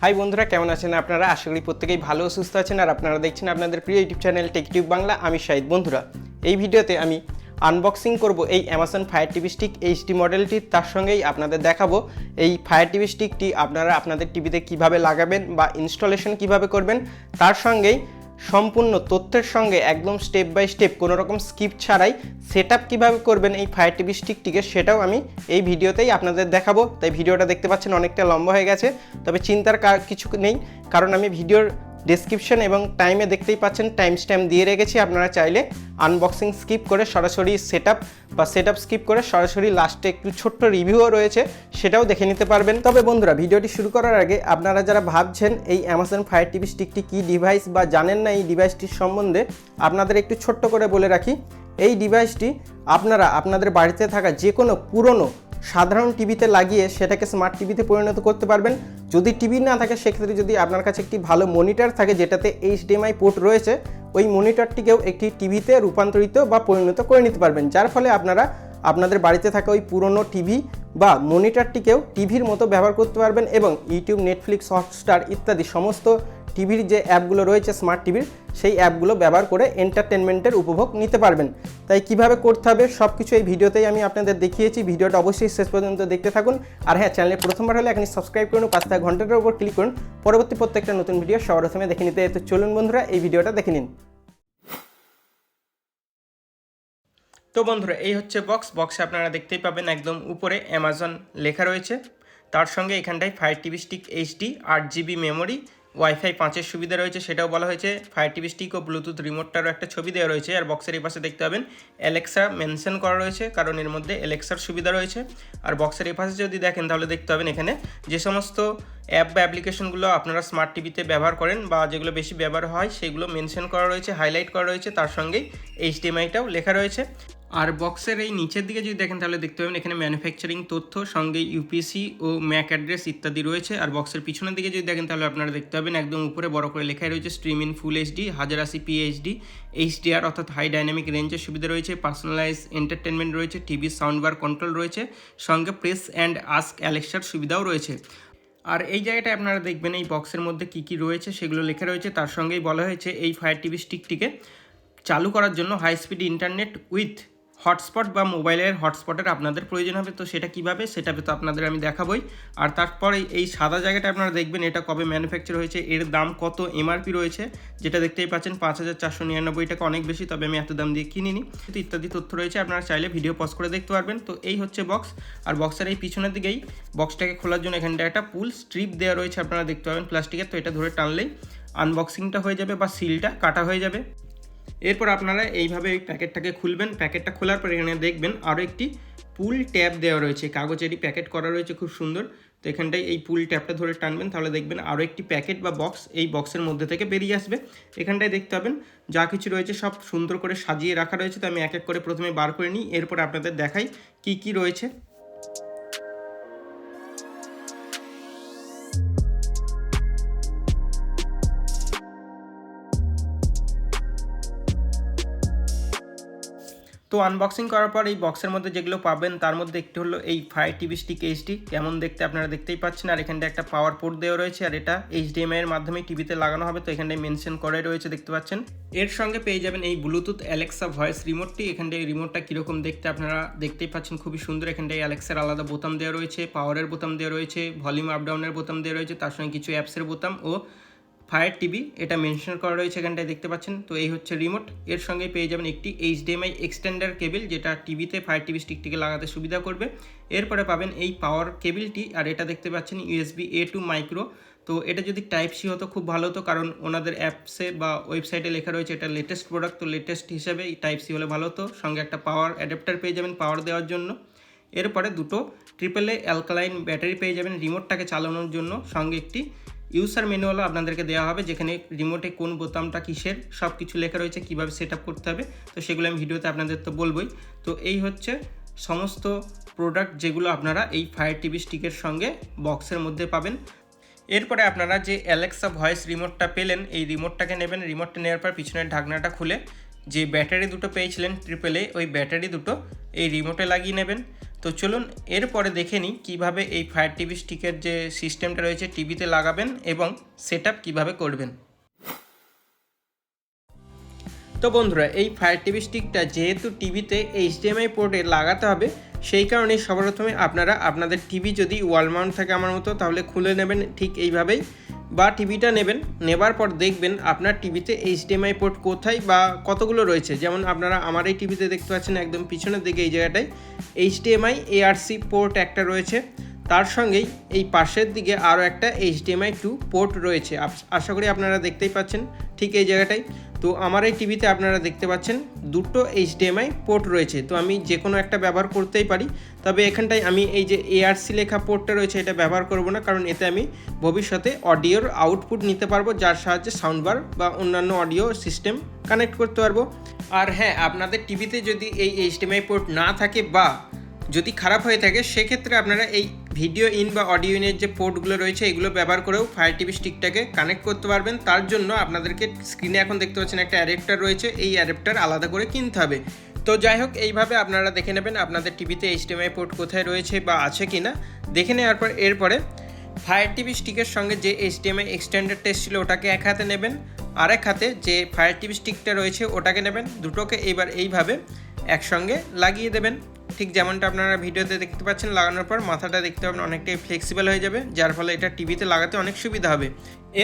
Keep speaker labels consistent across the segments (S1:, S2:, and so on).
S1: High বন্ধুরা, কেমন আছেন আপনারা? আশা করি প্রত্যেকেই ভালো ও সুস্থ আছেন। আর আপনারা দেখছেন আপনাদের প্রিয় ইউটিউব চ্যানেল টেকটিউব বাংলা। আমি শাহিদ। বন্ধুরা, এই ভিডিওতে আমি আনবক্সিং করব এই Amazon Fire TV stick HD মডেলটি। তার সঙ্গেই আপনাদের দেখাবো এই ফায়ার টিভি স্টিকটি আপনারা আপনাদের টিভিতে কিভাবে লাগাবেন বা ইনস্টলেশন কিভাবে করবেন। তার সঙ্গেই সম্পূর্ণ তথ্যের সঙ্গে একদম স্টেপ বাই স্টেপ কোনো রকম স্কিপ ছাড়াই সেটআপ কিভাবে করবেন এই ফায়ার টিভি স্টিকটিকে, সেটাও আমি এই ভিডিওতেই আপনাদের দেখাবো। তাই ভিডিওটা দেখতে পাচ্ছেন অনেকটা লম্বা হয়ে গেছে, তবে চিন্তার কিছু নেই, কারণ আমি ভিডিওর ডেসক্রিপশন এবং টাইমে দেখতেই পাচ্ছেন টাইম স্ট্যাম্প দিয়ে রেখেছি। আপনারা চাইলে আনবক্সিং স্কিপ করে সরাসরি সেটআপ স্কিপ করে সরাসরি লাস্টে একটু ছোট্ট রিভিউও রয়েছে, সেটাও দেখে নিতে পারবেন। তবে বন্ধুরা, ভিডিওটি শুরু করার আগে আপনারা যারা ভাবছেন এই অ্যামাজন ফায়ার টিভি স্টিকটি কী ডিভাইস বা জানেন না এই ডিভাইসটির সম্বন্ধে, আপনাদের একটু ছোট্ট করে বলে রাখি। এই ডিভাইসটি আপনারা আপনাদের বাড়িতে থাকা যে কোনো পুরনো সাধারণ টিভিতে লাগিয়ে সেটাকে স্মার্ট টিভিতে পরিণত করতে পারবেন। যদি টিভি না থাকে, সেক্ষেত্রে যদি আপনার কাছে একটি ভালো মনিটর থাকে যেটাতে HDMI পোর্ট রয়েছে, ওই মনিটরটিকেও একটি টিভিতে রূপান্তরিত বা পরিণত করে নিতে পারবেন, যার ফলে আপনারা আপনাদের বাড়িতে থাকা ওই পুরনো টিভি বা মনিটরটিকেও টিভির মতো ব্যবহার করতে পারবেন এবং ইউটিউব, নেটফ্লিক্স, হটস্টার ইত্যাদি সমস্ত টিভির যে অ্যাপগুলো রয়েছে স্মার্ট টিভির, সেই অ্যাপগুলো ব্যবহার করে এন্টারটেনমেন্টের উপভোগ নিতে পারবেন। তাই কিভাবে করতে হবে সব কিছু এই ভিডিওতেই আমি আপনাদের দেখিয়েছি। ভিডিওটা অবশ্যই শেষ পর্যন্ত দেখতে থাকুন। আর হ্যাঁ, চ্যানেলে প্রথমবার হলে এখনই সাবস্ক্রাইব করুন, পাশে থাকা ঘন্টাটার উপর ক্লিক করুন পরবর্তী প্রত্যেকটা নতুন ভিডিও সবার প্রথমে দেখে নিতে। তো চলুন বন্ধুরা, এই ভিডিওটা দেখে নিন। তো বন্ধুরা, এই হচ্ছে বক্সে আপনারা দেখতেই পাবেন একদম উপরে অ্যামাজন লেখা রয়েছে। তার সঙ্গে এখানটায় Fire TV Stick HD 8GB memory, WiFi 5-এর সুবিধা রয়েছে, সেটাও বলা হয়েছে। ফায়ার টিভি স্টিক ও ব্লুটুথ রিমোটটারও একটা ছবি দেওয়া রয়েছে। আর বক্সের এই পাশে দেখতে পাবেন অ্যালেক্সা মেনশন করা রয়েছে, কারণ এর মধ্যে অ্যালেক্সার সুবিধা রয়েছে। আর বক্সের এই পাশে যদি দেখেন তাহলে দেখতে পাবেন এখানে যে সমস্ত অ্যাপ বা অ্যাপ্লিকেশনগুলো আপনারা স্মার্ট টিভিতে ব্যবহার করেন বা যেগুলো বেশি ব্যবহার হয় সেগুলো মেনশন করা রয়েছে, হাইলাইট করা রয়েছে। তার সঙ্গেই HDMI-টাও লেখা রয়েছে। আর বক্সের এই নিচের দিকে যদি দেখেন তাহলে দেখতে পাবেন এখানে ম্যানুফ্যাকচারিং তথ্য, সঙ্গে UPC ও ম্যাক অ্যাড্রেস ইত্যাদি রয়েছে। আর বক্সের পিছনের দিকে যদি দেখেন তাহলে আপনারা দেখতে পাবেন একদম উপরে বড় করে লেখাই রয়েছে stream in full HD 1080p HD HDR অর্থাৎ হাই ডাইনামিক রেঞ্জের সুবিধা রয়েছে, পার্সোনালাইজ এন্টারটেনমেন্ট রয়েছে, টিভি সাউন্ড বার কন্ট্রোল রয়েছে, সঙ্গে প্রেস অ্যান্ড আস্ক অ্যালেক্সার সুবিধাও রয়েছে। আর এই জায়গাটায় আপনারা দেখবেন এই বক্সের মধ্যে কী কী রয়েছে সেগুলো লেখা রয়েছে। তার সঙ্গেই বলা হয়েছে এই ফায়ার টিভি স্টিকটিকে চালু করার জন্য high speed internet with hotspot বা মোবাইলের হটস্পটের আপনাদের প্রয়োজন হবে। তো সেটা কীভাবে, সেটা তো আপনাদের আমি দেখাবই। আর তারপরে এই সাদা জায়গাটা আপনারা দেখবেন এটা কবে ম্যানুফ্যাকচার হয়েছে, এর দাম কত, MRP রয়েছে, যেটা দেখতেই পাচ্ছেন 5499 টাকা, অনেক বেশি, তবে আমি এত দাম দিয়ে কিনিনি। ইত্যাদি তথ্য রয়েছে, আপনারা চাইলে ভিডিও পজ করে দেখতে পারবেন। তো এই হচ্ছে বক্স। আর বক্সের এই পিছনের দিকেই বক্সটাকে খোলার জন্য এখানটা একটা পুল স্ট্রিপ দেওয়া রয়েছে, আপনারা দেখতে পাবেন প্লাস্টিকের। তো এটা ধরে টানলেই আনবক্সিংটা হয়ে যাবে বা সিলটা কাটা হয়ে যাবে। এরপর আপনারা এইভাবে এই প্যাকেটটাকে খুলবেন। প্যাকেটটা খোলার পর এখানে দেখবেন আরও একটি পুল ট্যাব দেওয়া রয়েছে, কাগজেরই প্যাকেট করা রয়েছে, খুব সুন্দর। তো এখানটায় এই পুল ট্যাবটা ধরে টানবেন, তাহলে দেখবেন আরও একটি প্যাকেট বা বক্স এই বক্সের মধ্যে থেকে বেরিয়ে আসবে। এখানটায় দেখতে পাবেন যা কিছু রয়েছে সব সুন্দর করে সাজিয়ে রাখা রয়েছে। তো আমি এক এক করে প্রথমে বার করে নিই, এরপর আপনাদের দেখাই কি কি রয়েছে। তো আনবক্সিং করার পর এই বক্সের মধ্যে যেগুলো পাবেন তার মধ্যে একটি হলো এই ফায়ার টিভি স্টিক HD, কেমন দেখতে আপনারা দেখতেই পাচ্ছেন। আর এখানটা একটা পাওয়ার পোর্ট দেওয়া রয়েছে, আর এটা HDMI এর মাধ্যমে টিভিতে লাগানো হবে। তো এখানটায় মেনশন করে রয়েছে, দেখতে পাচ্ছেন। এর সঙ্গে পেয়ে যাবেন এই ব্লুটুথ অ্যালেক্সা ভয়েস রিমোটটি। এখানটায় এই রিমোটটা কীরকম দেখতে আপনারা দেখতেই পাচ্ছেন, খুবই সুন্দর। এখানটায় অ্যালেক্সার আলাদা বোতাম দেওয়া রয়েছে, পাওয়ারের বোতাম দেওয়া রয়েছে, ভলিউম আপ ডাউনের বোতাম দেওয়া রয়েছে, তার সঙ্গে কিছু অ্যাপসের বোতাম ও ফায়ার টিভি এটা মেনশন করা রয়েছে এখানটায় দেখতে পাচ্ছেন। তো এই হচ্ছে রিমোট। এর সঙ্গে পেয়ে যাবেন একটি HDMI এক্সটেন্ডার কেবিল, যেটা টিভিতে ফায়ার টিভি স্টিকটিকে লাগাতে সুবিধা করবে। এরপরে পাবেন এই পাওয়ার কেবিলটি, আর এটা দেখতে পাচ্ছেন USB A to মাইক্রো। তো এটা যদি টাইপ সি হতো খুব ভালো হতো, কারণ ওনাদের অ্যাপসে বা ওয়েবসাইটে লেখা রয়েছে এটা লেটেস্ট প্রোডাক্ট। তো লেটেস্ট হিসাবে এই টাইপ সি হলে ভালো হতো। সঙ্গে একটা পাওয়ার অ্যাডাপ্টার পেয়ে যাবেন পাওয়ার দেওয়ার জন্য। এরপরে দুটো AAA অ্যালকালাইন ব্যাটারি পেয়ে যাবেন রিমোটটাকে চালানোর জন্য। সঙ্গে একটি ইউজার ম্যানুয়ালও আপনাদেরকে দেওয়া হবে, যেখানে রিমোটে কোন বোতামটা কিসের সব কিছু লেখা রয়েছে, কীভাবে সেট আপ করতে হবে। তো সেগুলো আমি ভিডিওতে আপনাদের তো বলবই। তো এই হচ্ছে সমস্ত প্রোডাক্ট যেগুলো আপনারা এই ফায়ার টিভি স্টিকের সঙ্গে বক্সের মধ্যে পাবেন। এরপরে আপনারা যে অ্যালেক্সা ভয়েস রিমোটটা পেলেন, এই রিমোটটাকে নেবেন। রিমোটটা নেওয়ার পর পিছনের ঢাকনাটা খুলে যে ব্যাটারি দুটো পেয়েছিলেন AAA, ওই ব্যাটারি দুটো এই রিমোটে লাগিয়ে নেবেন। তো চলুন এরপরে দেখে নিই কীভাবে এই ফায়ার টিভি স্টিকের যে সিস্টেমটা রয়েছে টিভিতে লাগাবেন এবং সেট আপ কীভাবে করবেন। তো বন্ধুরা, এই ফায়ার টিভি স্টিকটা যেহেতু টিভিতে HDMI পোর্টে লাগাতে হবে, সেই কারণে সবার প্রথমে আপনারা আপনাদের টিভি যদি ওয়াল মাউন্ট থাকে আমার মতো, তাহলে খুলে নেবেন ঠিক এইভাবেই, বা টিভিটা নেবেন, নেবার পর দেখবেন আপনার টিভিতে HDMI পোর্ট কোথায় বা কতগুলো রয়েছে। যেমন আপনারা আমার এই টিভিতে দেখতে পাচ্ছেন একদম পিছনের দিকে এই জায়গাটায় HDMI ARC পোর্ট একটা রয়েছে, তার সঙ্গেই এই পাশের দিকে আরও একটা HDMI 2 পোর্ট রয়েছে। আশা করি আপনারা দেখতেই পাচ্ছেন ঠিক এই জায়গাটায়। তো আমার এই টিভিতে আপনারা দেখতে পাচ্ছেন দুটো HDMI পোর্ট রয়েছে। তো আমি যে কোনো একটা ব্যবহার করতেই পারি, তবে এখানটায় আমি এই যে ARC লেখা পোর্টটা রয়েছে এটা ব্যবহার করব না, কারণ এতে আমি ভবিষ্যতে অডিওর আউটপুট নিতে পারবো, যার সাহায্যে সাউন্ডবার বা অন্যান্য অডিও সিস্টেম কানেক্ট করতে পারবো। আর হ্যাঁ, আপনাদের টিভিতে যদি এই HDMI পোর্ট না থাকে বা যদি খারাপ হয়ে থাকে, সেক্ষেত্রে আপনারা এই ভিডিও ইন বা অডিও ইনের যে পোর্টগুলো রয়েছে এগুলো ব্যবহার করেও ফায়ার টিভি স্টিকটাকে কানেক্ট করতে পারবেন। তার জন্য আপনাদেরকে স্ক্রিনে এখন দেখতে পাচ্ছেন একটা অ্যাডাপ্টার রয়েছে, এই অ্যাডাপ্টার আলাদা করে কিনতে হবে। তো যাই হোক, এইভাবে আপনারা দেখে নেবেন আপনাদের টিভিতে HDMI পোর্ট কোথায় রয়েছে বা আছে কি না। দেখে নেওয়ার পর এরপরে ফায়ার টিভি স্টিকের সঙ্গে যে HDMI এক্সটেন্ডারটা এসেছিলো ওটাকে এক হাতে নেবেন, আর এক হাতে যে ফায়ার টিভি স্টিকটা রয়েছে ওটাকে নেবেন। দুটোকে এবার এইভাবে একসঙ্গে লাগিয়ে দেবেন, ঠিক যেমনটা আপনারা ভিডিওতে দেখতে পাচ্ছেন। লাগানোর পর মাথাটা দেখতে পাবেন অনেকটাই ফ্লেক্সিবল হয়ে যাবে, যার ফলে এটা টিভিতে লাগাতে অনেক সুবিধা হবে।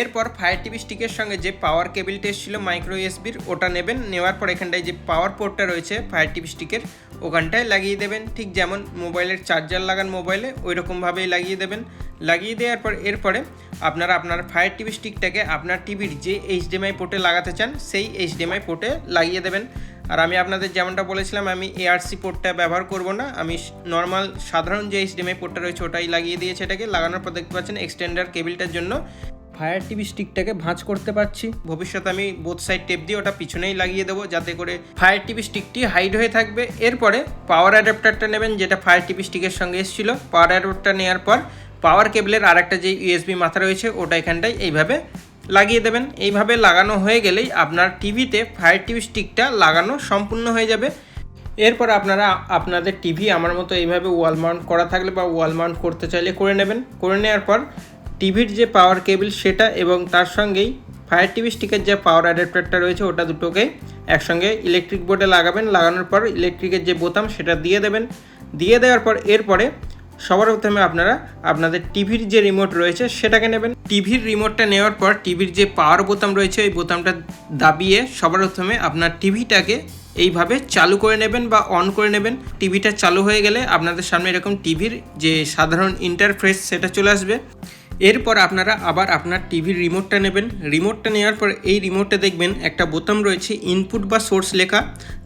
S1: এরপর ফায়ার টিভি স্টিকের সঙ্গে যে পাওয়ার কেবিলটা এসেছিলো মাইক্রো USB-র ওটা নেবেন, নেওয়ার পর এখানটায় যে পাওয়ার পোর্টটা রয়েছে ফায়ার টিভি স্টিকের ওখানটায় লাগিয়ে দেবেন, ঠিক যেমন মোবাইলের চার্জার লাগান মোবাইলে ওই রকমভাবেই লাগিয়ে দেবেন। লাগিয়ে দেওয়ার পর এরপরে আপনারা আপনার ফায়ার টিভি স্টিকটাকে আপনার টিভির যে HDMI পোর্টে লাগাতে চান সেই HDMI পোর্টে লাগিয়ে দেবেন। আর আমি আপনাদের যেমনটা বলেছিলাম, আমি ARC পোর্টটা ব্যবহার করব না, আমি নর্মাল সাধারণ যে HDMI পোর্টটা রয়েছে ওটাই লাগিয়ে দিয়েছি। এটাকে লাগানোর পর দেখতে পাচ্ছেন এক্সটেন্ডার কেবিলটার জন্য ফায়ার টিভি স্টিকটাকে ভাঁজ করতে পারছি। ভবিষ্যতে আমি বোথ সাইড টেপ দিয়ে ওটা পিছনেই লাগিয়ে দেবো, যাতে করে ফায়ার টিভি স্টিকটি হাইড হয়ে থাকবে। এরপরে পাওয়ার অ্যাডাপ্টারটা নেবেন, যেটা ফায়ার টিভি স্টিকের সঙ্গে এসেছিলো। পাওয়ার অ্যাডাপ্টার নেওয়ার পর পাওয়ার কেবলের আর একটা যে USB মাথা রয়েছে ওটা এখানটায় এইভাবে লাগিয়ে দেবেন। এইভাবে লাগানো হয়ে গেলেই আপনার টিভিতে ফায়ার টিভি স্টিকটা লাগানো সম্পূর্ণ হয়ে যাবে। এরপর আপনারা আপনাদের টিভি আমার মতো এইভাবে ওয়াল মাউন্ট করা থাকলে বা ওয়াল মাউন্ট করতে চাইলে করে নেবেন। করে নেওয়ার পর টিভির যে পাওয়ার কেবল সেটা এবং তার সঙ্গেই ফায়ার টিভি স্টিকের যে পাওয়ার অ্যাডাপ্টারটা রয়েছে ওটা দুটোকে একসঙ্গে ইলেকট্রিক বোর্ডে লাগাবেন। লাগানোর পর ইলেকট্রিকের যে বোতাম সেটা দিয়ে দেবেন। দিয়ে দেওয়ার পর এরপরে সবার প্রথমে আপনারা আপনাদের টিভির যে রিমোট রয়েছে সেটাকে নেবেন। টিভির রিমোটটা নেওয়ার পর টিভির যে পাওয়ার বোতাম রয়েছে ওই বোতামটা দাবিয়ে সবার প্রথমে আপনার টিভিটাকে এইভাবে চালু করে নেবেন বা অন করে নেবেন। টিভিটা চালু হয়ে গেলে আপনাদের সামনে এরকম টিভির যে সাধারণ ইন্টারফেস সেটা চলে আসবে। এরপর আপনারা আবার আপনার টিভির রিমোটটা নেবেন। রিমোটটা নেওয়ার পর এই রিমোটটা দেখবেন একটা বোতাম রয়েছে ইনপুট বা সোর্স লেখা।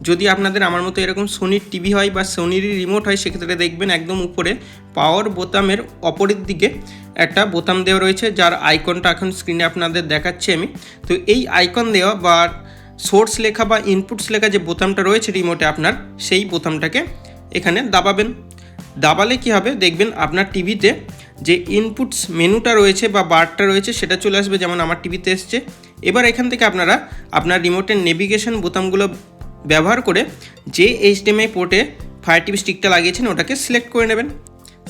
S1: যদি আপনাদের আমার মতো এরকম সোনির টিভি হয় বা সোনিরই রিমোট হয়, সেক্ষেত্রে দেখবেন একদম উপরে পাওয়ার বোতামের অপরের দিকে একটা বোতাম দেওয়া রয়েছে, যার আইকনটা এখন স্ক্রিনে আপনাদের দেখাচ্ছি আমি। তো এই আইকন দেওয়া বা সোর্স লেখা বা ইনপুটস লেখা যে বোতামটা রয়েছে রিমোটে আপনার, সেই বোতামটাকে এখানে দাবাবেন। দাবালে কি হবে দেখবেন আপনার টিভিতে যে ইনপুটস মেনুটা রয়েছে বা বারটা রয়েছে সেটা চলে আসবে, যেমন আমার টিভিতে এসছে। এবার এখান থেকে আপনারা আপনার রিমোটের নেভিগেশন বোতামগুলো ব্যবহার করে যে HDMI পোর্টে ফায়ার টিভি স্টিকটা লাগিয়েছেন ওটাকে সিলেক্ট করে নেবেন।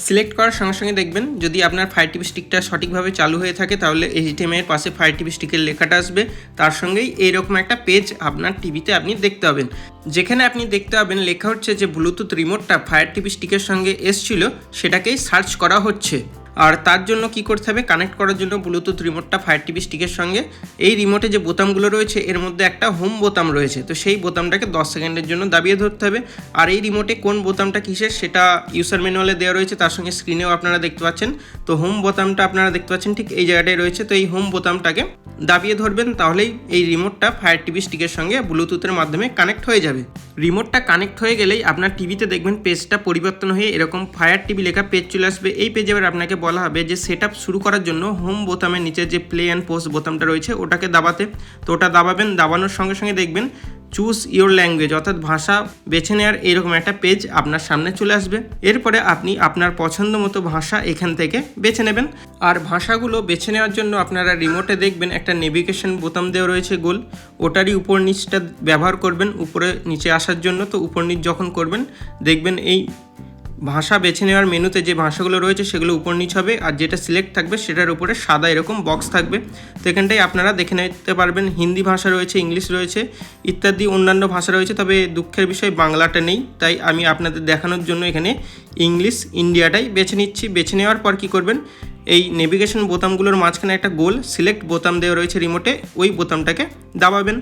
S1: সিলেক্ট করার সঙ্গে সঙ্গে দেখবেন যদি আপনার ফায়ার টিভি স্টিকটা সঠিকভাবে চালু হয়ে থাকে তাহলে HDMI এর পাশে ফায়ার টিভি স্টিকের লেখাটা আসবে, তার সঙ্গেই এইরকম একটা পেজ আপনার টিভিতে আপনি দেখতে পাবেন, যেখানে আপনি দেখতে পাবেন লেখা হচ্ছে যে ব্লুটুথ রিমোটটা ফায়ার টিভি স্টিকের সঙ্গে এসছিল সেটাকেই সার্চ করা হচ্ছে। আর তার জন্য কি করতে হবে, কানেক্ট করার জন্য ব্লুটুথ রিমোটটা ফায়ার টিভি স্টিকের সঙ্গে এই রিমোটে যে বোতামগুলো রয়েছে এর মধ্যে একটা হোম বোতাম রয়েছে, তো সেই বোতামটাকে 10 সেকেন্ডের জন্য দাবিয়ে ধরতে হবে। আর এই রিমোটে কোন বোতামটা কিসের সেটা ইউজার ম্যানুয়ালে দেওয়া রয়েছে, তার সঙ্গে স্ক্রিনেও আপনারা দেখতে পাচ্ছেন। তো হোম বোতামটা আপনারা দেখতে পাচ্ছেন ঠিক এই জায়গাটায় রয়েছে। তো এই হোম বোতামটাকে দাবিয়ে ধরবেন, তাহলেই এই রিমোটটা ফায়ার টিভি স্টিকের সঙ্গে ব্লুটুথের মাধ্যমে কানেক্ট হয়ে যাবে। রিমোটটা কানেক্ট হয়ে গেলেই আপনার টিভিতে দেখবেন পেজটা পরিবর্তন হয়ে এরকম ফায়ার টিভি লেখা পেজ চলে আসবে। এই পেজে এবার আপনাকে বলা হবে যে সেটআপ শুরু করার জন্য হোম বোতামের নিচে যে প্লে অ্যান্ড পোজ বোতামটা রয়েছে ওটাকে দাবাতে। তো ওটা দাবাবেন, দাবানোর সঙ্গে সঙ্গে দেখবেন চুজ ইওর ল্যাঙ্গুয়েজ অর্থাৎ ভাষা বেছে নেওয়ার এইরকম একটা পেজ আপনার সামনে চলে আসবে। এরপরে আপনি আপনার পছন্দ মতো ভাষা এখান থেকে বেছে নেবেন। আর ভাষাগুলো বেছে নেওয়ার জন্য আপনারা রিমোটে দেখবেন একটা নেভিগেশন বোতাম দেওয়া রয়েছে গোল, ওটারই উপর নিচটা ব্যবহার করবেন উপরে নিচে আসার জন্য। তো উপর নিচ যখন করবেন দেখবেন এই ভাষা বেছে নেওয়ার মেনুতে যে ভাষাগুলো রয়েছে সেগুলো উপর নিচ হবে, আর যেটা সিলেক্ট থাকবে সেটার উপরে সাদা এরকম বক্স থাকবে। তো এখানটায় আপনারা দেখে নিতে পারবেন হিন্দি ভাষা রয়েছে, ইংলিশ রয়েছে ইত্যাদি অন্যান্য ভাষা রয়েছে, তবে দুঃখের বিষয় বাংলাটা নেই। তাই আমি আপনাদের দেখানোর জন্য এখানে ইংলিশ ইন্ডিয়াটাই বেছে নিচ্ছি। বেছে নেওয়ার পর কী করবেন, এই নেভিগেশন বোতামগুলোর মাঝখানে একটা গোল সিলেক্ট বোতাম দেওয়া রয়েছে রিমোটে, ওই বোতামটাকে দাবাবেন।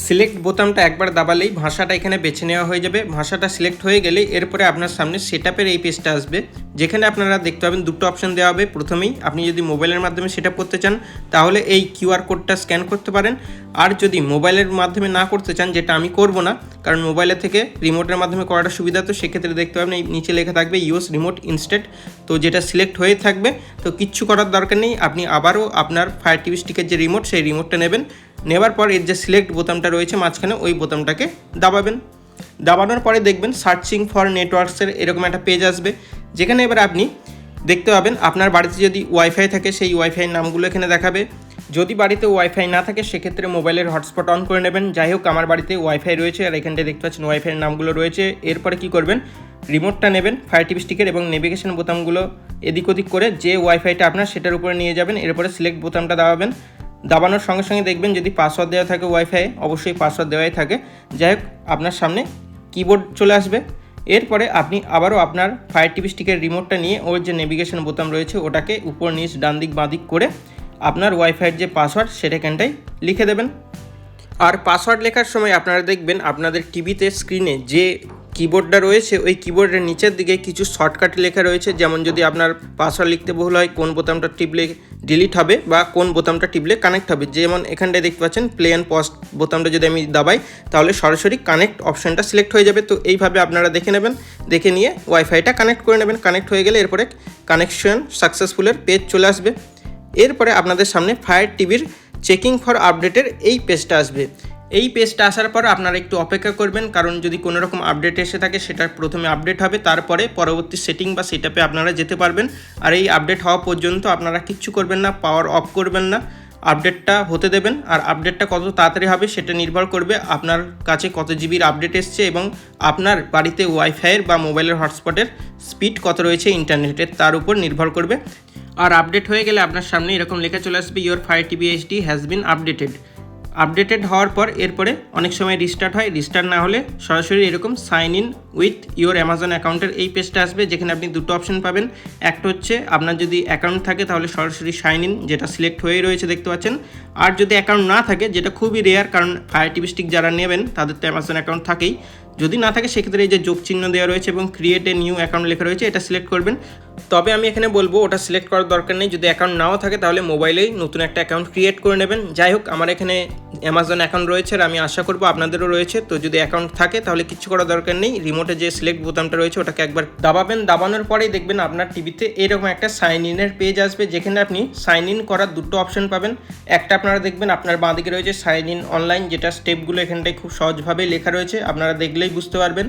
S1: সিলেক্ট বোতামটা একবার দাবালেই ভাষাটা এখানে বেছে নেওয়া হয়ে যাবে। ভাষাটা সিলেক্ট হয়ে গেলে এরপরে আপনার সামনে সেটআপের এই পেজটা আসবে, যেখানে আপনারা দেখতে পাবেন দুটো অপশন দেওয়া হবে। প্রথমেই আপনি যদি মোবাইলের মাধ্যমে সেটআপ করতে চান তাহলে এই কিউআর কোডটা স্ক্যান করতে পারেন, আর যদি মোবাইলের মাধ্যমে না করতে চান, যেটা আমি করব না কারণ মোবাইলের থেকে রিমোটের মাধ্যমে করাটা সুবিধা, তো সেক্ষেত্রে দেখতে পাবেন এই নিচে লেখা থাকবে ইউএস রিমোট ইনস্টেড। তো যেটা সিলেক্ট হয়ে থাকবে, তো কিচ্ছু করার দরকার নেই, আপনি আবারও আপনার ফায়ার টিভি স্টিকের যে রিমোট সেই রিমোটটা নেবেন। নেবার পর এর যে সিলেক্ট বোতামটা রয়েছে মাঝখানে ওই বোতামটাকে দাবাবেন। দাবানোর পরে দেখবেন সার্চিং ফর নেটওয়ার্কসের এরকম একটা পেজ আসবে, যেখানে এবার আপনি দেখতে পাবেন আপনার বাড়িতে যদি ওয়াইফাই থাকে সেই ওয়াইফাই নামগুলো এখানে দেখাবে। যদি বাড়িতে ওয়াইফাই না থাকে সেক্ষেত্রে মোবাইলের হটস্পট অন করে নেবেন। যাই হোক আমার বাড়িতে ওয়াইফাই রয়েছে আর এখানটায় দেখতে পাচ্ছেন ওয়াইফাইয়ের নামগুলো রয়েছে। এরপরে কি করবেন, রিমোটটা নেবেন ফায়ার টিভি স্টিকের এবং নেভিগেশন বোতামগুলো এদিক ওদিক করে যে ওয়াইফাইটা আপনার সেটার উপরে নিয়ে যাবেন। এরপরে সিলেক্ট বোতামটা দাবাবেন। দাবানোর সঙ্গে সঙ্গে দেখবেন যদি পাসওয়ার্ড দেওয়া থাকে ওয়াইফাই, অবশ্যই পাসওয়ার্ড দেওয়াই থাকে। যাই হোক আপনার সামনে কিবোর্ড চলে আসবে। এরপরে আপনি আবারও আপনার ফায়ার টিভি স্টিকের রিমোটটা নিয়ে ওর যে নেভিগেশন বোতাম রয়েছে ওটাকে উপর নিচ ডান দিক বাঁ দিক করে আপনার ওয়াইফাইয়ের যে পাসওয়ার্ড সেটা এখানটায় লিখে দেবেন। আর পাসওয়ার্ড লেখার সময় আপনারা দেখবেন আপনাদের টিভিতে স্ক্রিনে যে কিবোর্ডটা রয়েছে ওই কিবোর্ডের নিচের দিকে কিছু শর্টকাট লেখা রয়েছে, যেমন যদি আপনার পাসওয়ার্ড লিখতে ভুল হয় কোন বোতামটা টিপলে ডিলিট হবে বা কোন বোতামটা টিপলে কানেক্ট হবে। যেমন এখানটায় দেখতে পাচ্ছেন প্লে অ্যান্ড পজ বোতামটা যদি আমি দাবাই তাহলে সরাসরি কানেক্ট অপশানটা সিলেক্ট হয়ে যাবে। তো এইভাবে আপনারা দেখে নেবেন, দেখে নিয়ে ওয়াইফাইটা কানেক্ট করে নেবেন। কানেক্ট হয়ে গেলে এরপরে কানেকশন সাকসেসফুলের পেজ চলে আসবে। এরপরে আপনাদের সামনে ফায়ার টিভির চেকিং ফর আপডেটের এই পেজটা আসবে। এই পেজটা আসার পর আপনারা একটু অপেক্ষা করবেন, কারণ যদি কোনো রকম আপডেট এসে থাকে সেটা প্রথমে আপডেট হবে, তারপরে পরবর্তী সেটিং বা সেটআপে আপনারা যেতে পারবেন। আর এই আপডেট হওয়া পর্যন্ত আপনারা কিচ্ছু করবেন না, পাওয়ার অফ করবেন না, আপডেটটা হতে দেবেন। আর আপডেটটা কত তাড়াতাড়ি হবে সেটা নির্ভর করবে আপনার কাছে কত জিবির আপডেট এসছে এবং আপনার বাড়িতে ওয়াইফাইয়ের বা মোবাইলের হটস্পটের স্পিড কত রয়েছে ইন্টারনেটের, তার উপর নির্ভর করবে। আর আপডেট হয়ে গেলে আপনার সামনে এরকম লেখা চলে আসবে your fire TV HD has been updated হওয়ার পর এরপরে অনেক সময় রিস্টার্ট হয়, রিস্টার্ট না হলে সরাসরি এরকম sign in with your Amazon অ্যাকাউন্টের এই পেজটা আসবে, যেখানে আপনি দুটো অপশন পাবেন। একটা হচ্ছে আপনার যদি অ্যাকাউন্ট থাকে তাহলে সরাসরি সাইন ইন, যেটা সিলেক্ট হয়েই রয়েছে দেখতে পাচ্ছেন। আর যদি অ্যাকাউন্ট না থাকে, যেটা খুবই রেয়ার কারণ ফায়ার টিভি স্টিক যারা নেবেন তাদের তো অ্যামাজন অ্যাকাউন্ট থাকেই, যদি না থাকে সেক্ষেত্রে এই যে যোগ চিহ্ন দেওয়া রয়েছে এবং ক্রিয়েট এ নিউ অ্যাকাউন্ট লেখা রয়েছে এটা সিলেক্ট করবেন। তবে আমি এখানে বলবো ওটা সিলেক্ট করার দরকার নেই, যদি অ্যাকাউন্ট নাও থাকে তাহলে মোবাইলেই নতুন একটা অ্যাকাউন্ট ক্রিয়েট করে নেবেন। যাই হোক আমার এখানে অ্যামাজন অ্যাকাউন্ট রয়েছে আর আমি আশা করবো আপনাদেরও রয়েছে, তো যদি অ্যাকাউন্ট থাকে তাহলে কিছু করার দরকার নেই। রিমোটে যে সিলেক্ট বোতামটা রয়েছে ওটাকে একবার দাবাবেন। দাবানোর পরেই দেখবেন আপনার টিভিতে এরকম একটা সাইন ইনের পেজ আসবে, যেখানে আপনি সাইন ইন করার দুটো অপশন পাবেন। একটা আপনারা দেখবেন আপনার বাঁ দিকে রয়েছে সাইন ইন অনলাইন, যেটা স্টেপগুলো এখানটায় খুব সহজভাবেই লেখা রয়েছে, আপনারা দেখলেই বুঝতে পারবেন।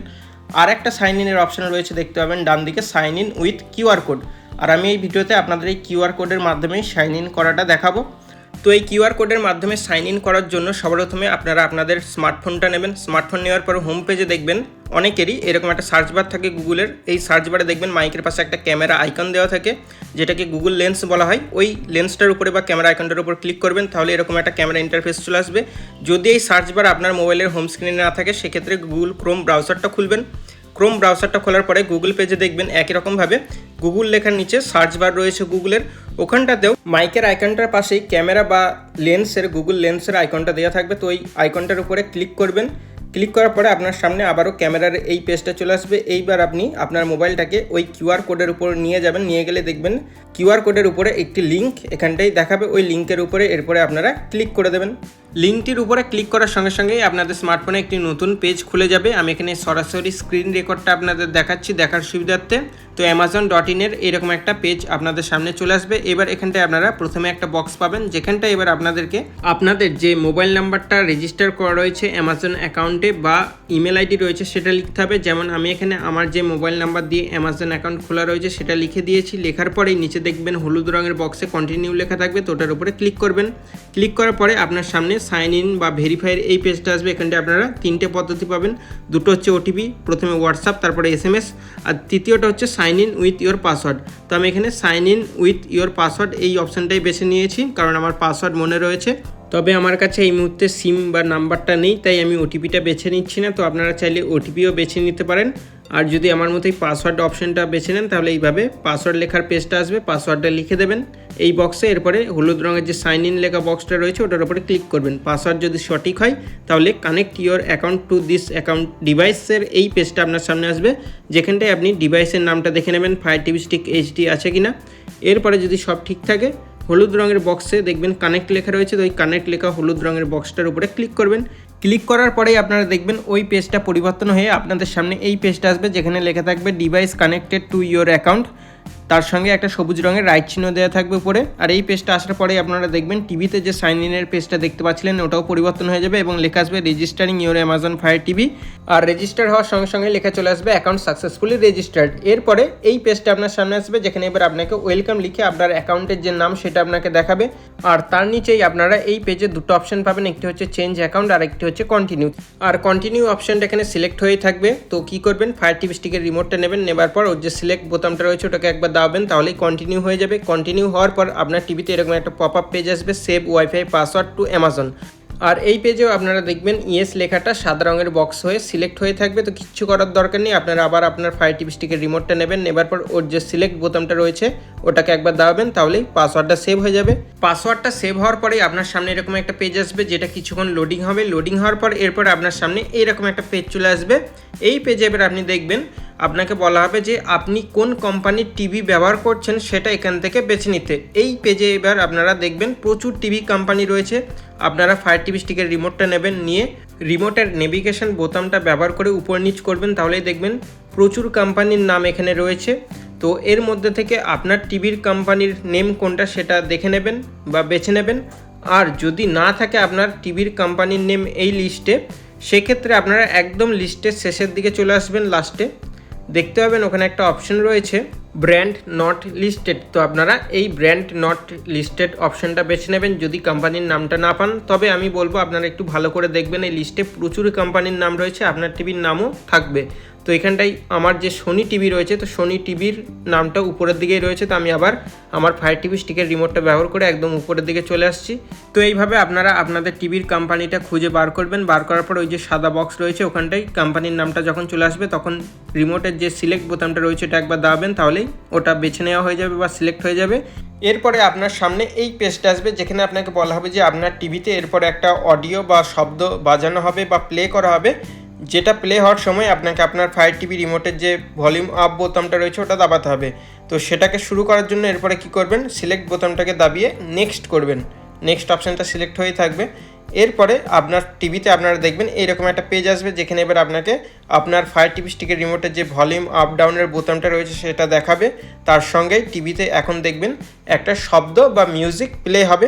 S1: আর একটা সাইন ইনের অপশন রয়েছে দেখতে পাবেন ডান দিকে sign in with QR code. আর আমি এই ভিডিওতে আপনাদের এই কিউআর কোডের মাধ্যমেই সাইন ইন করাটা দেখাবো। তো এই কিউআর কোডের মাধ্যমে সাইন ইন করার জন্য সর্বপ্রথমে আপনারা আপনাদের স্মার্টফোনটা নেবেন। স্মার্টফোন নেওয়ার পর হোম পেজে দেখবেন অনেকেরই এরকম একটা সার্চ বার থাকে গুগলের, এই সার্চ বারে দেখবেন মাইকের পাশে একটা ক্যামেরা আইকন দেওয়া থাকে, যেটাকে গুগল লেন্স বলা হয়। ওই লেন্সটার উপরে বা ক্যামেরা আইকনটার উপর ক্লিক করবেন, তাহলে এরকম একটা ক্যামেরা ইন্টারফেস চলে আসবে। যদি এই সার্চ বার আপনার মোবাইলের হোম স্ক্রিনে না থাকে সেক্ষেত্রে গুগল ক্রোম ব্রাউজারটা খুলবেন। ক্রোম ব্রাউজারটা খোলার পরে গুগল পেজে দেখবেন একই রকমভাবে গুগল লেখার নিচে সার্চ বার রয়েছে গুগলের, ওখানটাতেও মাইকের আইকনটার পাশেই ক্যামেরা বা লেন্সের গুগল লেন্সের আইকনটা দেওয়া থাকবে। তো ওই আইকনটার উপরে ক্লিক করবেন। ক্লিক করার পরে আপনার সামনে আবারও ক্যামেরার এই পেজটা চলে আসবে। এইবার আপনি আপনার মোবাইলটাকে ওই কিউআর কোডের উপর নিয়ে যাবেন, নিয়ে গেলে দেখবেন কিউআর কোডের উপরে একটি লিঙ্ক এখানটাই দেখাবে, ওই লিঙ্কের উপরে এরপরে আপনারা ক্লিক করে দেবেন। লিঙ্কটির উপরে ক্লিক করার সঙ্গে সঙ্গেই আপনাদের স্মার্টফোনে একটি নতুন পেজ খুলে যাবে। আমি এখানে সরাসরি স্ক্রিন রেকর্ডটা আপনাদের দেখাচ্ছি দেখার সুবিধার্থে। তো amazon.in এর এরকম একটা পেজ আপনাদের সামনে চলে আসবে। এবার এখানটায় আপনারা প্রথমে একটা বক্স পাবেন, যেখানটা এবার আপনাদেরকে আপনাদের যে মোবাইল নাম্বারটা রেজিস্টার করা রয়েছে অ্যামাজন অ্যাকাউন্টে বা ইমেল আইডি রয়েছে সেটা লিখতে হবে। যেমন আমি এখানে আমার যে মোবাইল নাম্বার দিয়ে অ্যামাজন অ্যাকাউন্ট খোলা রয়েছে সেটা লিখে দিয়েছি। লেখার পরেই নিচে দেখবেন হলুদ রঙের বক্সে কন্টিনিউ লেখা থাকবে, তো ওটার উপরে ক্লিক করবেন। ক্লিক করার পরে আপনার সামনে সাইন ইন বা ভেরিফাইয়ের এই পেজটা আসবে। এখানটায় আপনারা তিনটে পদ্ধতি পাবেন, দুটো হচ্ছে ওটিপি, প্রথমে হোয়াটসঅ্যাপ, তারপরে SMS, আর তৃতীয়টা হচ্ছে sign in with your password. তো আমি এখানে sign in with your password এই অপশানটাই বেছে নিয়েছি, কারণ আমার পাসওয়ার্ড মনে রয়েছে। তবে আমার কাছে এই মুহূর্তে সিম বা নাম্বারটা নেই, তাই আমি ওটিপিটা বেছে নিচ্ছি না। তো আপনারা চাইলে ওটিপিও বেছে নিতে পারেন। আর যদি আমার মতোই পাসওয়ার্ড অপশানটা বেছে নেন, তাহলে এইভাবে পাসওয়ার্ড লেখার পেজটা আসবে, পাসওয়ার্ডটা লিখে দেবেন এই বক্সে। এরপরে হলুদ রঙের যে সাইন ইন লেখা বক্সটা রয়েছে ওটার উপরে ক্লিক করবেন। পাসওয়ার্ড যদি সঠিক হয় তাহলে connect your account to this account ডিভাইসের এই পেজটা আপনার সামনে আসবে, যেখানটায় আপনি ডিভাইসের নামটা দেখে নেবেন ফায়ার টিভি স্টিক এইচডি আছে কিনা। এরপরে যদি সব ঠিক থাকে হলুদ রঙের বক্সে দেখবেন কানেক্ট লেখা রয়েছে, তো ওই কানেক্ট লেখা হলুদ রঙের বক্সটার উপরে ক্লিক করবেন। ক্লিক করার পরেই আপনারা দেখবেন ওই পেজটা পরিবর্তন হয়ে আপনাদের সামনে এই পেজটা আসবে, যেখানে লেখা থাকবে device connected to your account, তার সঙ্গে একটা সবুজ রঙের রাইট চিহ্ন দেওয়া থাকবে উপরে। আর এই পেজটা আসার পরেই আপনারা দেখবেন টিভিতে যে সাইন ইনের পেজটা দেখতে পাচ্ছিলেন ওটাও পরিবর্তন হয়ে যাবে এবং লেখা আসবে registering your Amazon Fire TV. আর রেজিস্টার হওয়ার সঙ্গে সঙ্গে লেখা চলে আসবে অ্যাকাউন্ট সাকসেসফুলি রেজিস্টার্ড। এরপরে এই পেজটা আপনার সামনে আসবে, যেখানে এবার আপনাকে ওয়েলকাম লিখে আপনার অ্যাকাউন্টের যে নাম সেটা আপনাকে দেখাবে। আর তার নিচেই আপনারা এই পেজে দুটো অপশন পাবেন, একটি হচ্ছে চেঞ্জ অ্যাকাউন্ট আর একটি হচ্ছে কন্টিনিউ। আর কন্টিনিউ অপশনটা এখানে সিলেক্ট হয়েই থাকবে। তো কি করবেন, ফায়ার টিভি স্টিকের রিমোটটা নেবেন, নেবার পর ওর যে সিলেক্ট বোতামটা রয়েছে ওটাকে একবার দাবাবেন, তাহলেই কন্টিনিউ হয়ে যাবে। কন্টিনিউ হওয়ার পর আপনার টিভিতে এরকম একটা পপ আপ পেজ আসবে, save WiFi password to Amazon. আর এই পেজেও আপনারা দেখবেন ইয়েস লেখাটা সাদা রঙের বক্স হয়ে সিলেক্ট হয়ে থাকবে। তো কিচ্ছু করার দরকার নেই, আপনারা আবার আপনার ফায়ার টিভি স্টিকের রিমোটটা নেবেন, নেবার পর ওর যে সিলেক্ট বোতামটা রয়েছে ওটাকে একবার দাবাবেন, তাহলেই পাসওয়ার্ডটা সেভ হয়ে যাবে। পাসওয়ার্ডটা সেভ হওয়ার পরেই আপনার সামনে এরকম একটা পেজ আসবে, যেটা কিছুক্ষণ লোডিং হবে। লোডিং হওয়ার পর এরপর আপনার সামনে এইরকম একটা পেজ চলে আসবে। এই পেজে এবার আপনি দেখবেন আপনাকে বলা হবে যে আপনি কোন কোম্পানির টিভি ব্যবহার করছেন সেটা এখান থেকে বেছে নিতে। এই পেজে এবার আপনারা দেখবেন প্রচুর টিভি কোম্পানি রয়েছে। আপনারা ফায়ার টিভি স্টিকের রিমোটটা নেবেন, নিয়ে রিমোটের নেভিগেশন বোতামটা ব্যবহার করে উপর নিচ করবেন, তাহলেই দেখবেন প্রচুর কোম্পানির নাম এখানে রয়েছে। তো এর মধ্যে থেকে আপনার টিভির কোম্পানির নেম কোনটা সেটা দেখে নেবেন বা বেছে নেবেন। আর যদি না থাকে আপনার টিভির কোম্পানির নেম এই লিস্টে, সেক্ষেত্রে আপনারা একদম লিস্টের শেষের দিকে চলে আসবেন, লাস্টে দেখতে পাবেন ওখানে একটা অপশন রয়েছে ব্র্যান্ড নট লিস্টেড। তো আপনারা এই ব্র্যান্ড নট লিস্টেড অপশনটা বেছে নেবেন যদি কোম্পানির নামটা না পান। তবে আমি বলবো আপনারা একটু ভালো করে দেখবেন, এই লিস্টে প্রচুর কোম্পানির নাম রয়েছে, আপনার টিভির নামও থাকবে। তো এখানটাই আমার যে সোনি টিভি রয়েছে, তো সোনি টিভির নামটা উপরের দিকেই রয়েছে। তো আমি আবার আমার ফায়ার টিভি স্টিকের রিমোটটা ব্যবহার করে একদম উপরের দিকে চলে আসছি। তো এইভাবে আপনারা আপনাদের টিভির কোম্পানিটা খুঁজে বার করবেন। বার করার পর ওই যে সাদা বক্স রয়েছে ওখানটাই কোম্পানির নামটা যখন চলে আসবে, তখন রিমোটের যে সিলেক্ট বোতামটা রয়েছে এটা একবার দাবাবেন, তাহলেই ওটা বেছে নেওয়া হয়ে যাবে বা সিলেক্ট হয়ে যাবে। এরপরে আপনার সামনে এই পেজটা আসবে, যেখানে আপনাকে বলা হবে যে আপনার টিভিতে এরপরে একটা অডিও বা শব্দ বাজানো হবে বা প্লে করা হবে, যেটা প্লে হওয়ার সময় আপনাকে আপনার ফায়ার টিভি রিমোটের যে ভলিউম আপ বোতামটা রয়েছে ওটা দাবাতে হবে। তো সেটাকে শুরু করার জন্য এরপরে কি করবেন, সিলেক্ট বোতামটাকে দাবিয়ে নেক্সট করবেন, নেক্সট অপশানটা সিলেক্ট হয়ে থাকবে। এরপরে আপনার টিভিতে আপনারা দেখবেন এইরকম একটা পেজ আসবে, যেখানে এবার আপনাকে আপনার ফায়ার টিভি স্টিকের রিমোটের যে ভলিউম আপ ডাউনের বোতামটা রয়েছে সেটা দেখাবে। তার সঙ্গে টিভিতে এখন দেখবেন একটা শব্দ বা মিউজিক প্লে হবে,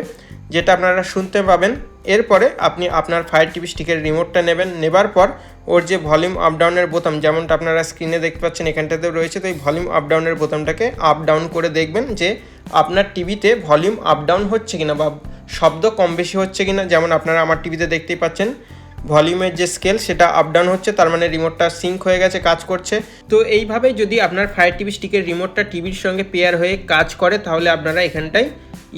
S1: যেটা আপনারা শুনতে পাবেন। এরপরে আপনি আপনার ফায়ার টিভি স্টিকের রিমোটটা নেবেন, নেবার পর ওর যে ভলিউম আপ ডাউনের বোতাম, যেমনটা আপনারা স্ক্রিনে দেখতে পাচ্ছেন এখানটাতেও রয়েছে, তো এই ভলিউম আপ ডাউনের বোতামটাকে আপ ডাউন করে দেখবেন যে আপনার টিভিতে ভলিউম আপ ডাউন হচ্ছে কিনা বা শব্দ কম বেশি হচ্ছে কিনা। যেমন আপনারা আমার টিভিতে দেখতেই পাচ্ছেন ভলিউমের যে স্কেল সেটা আপ ডাউন হচ্ছে, তার মানে রিমোটটা সিঙ্ক হয়ে গেছে, কাজ করছে। তো এইভাবেই যদি আপনার ফায়ার টিভি স্টিকের রিমোটটা টিভির সঙ্গে পেয়ার হয়ে কাজ করে, তাহলে আপনারা এখানটায়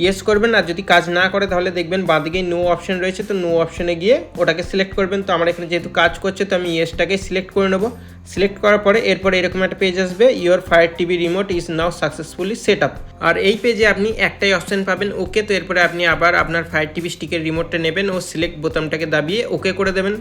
S1: ইয়েস করবেন। আর যদি কাজ না করে তাহলে দেখবেন বাঁদিকেই নো অপশন রয়েছে, তো নো অপশনে গিয়ে ওটাকে সিলেক্ট করবেন। তো আমার এখানে যেহেতু কাজ করছে তো আমি ইয়েসটাকে সিলেক্ট করে নেব। সিলেক্ট করার পরে এরপরে এরকম একটা পেজ আসবে, your Fire TV remote is now successfully set up. আর এই পেজে আপনি একটাই অপশন পাবেন ওকে। তো এরপরে আপনি আবার আপনার ফায়ার টিভি স্টিকের রিমোটটা নেবেন ও সিলেক্ট বোতামটাকে দাবিয়ে ওকে করে দেবেন।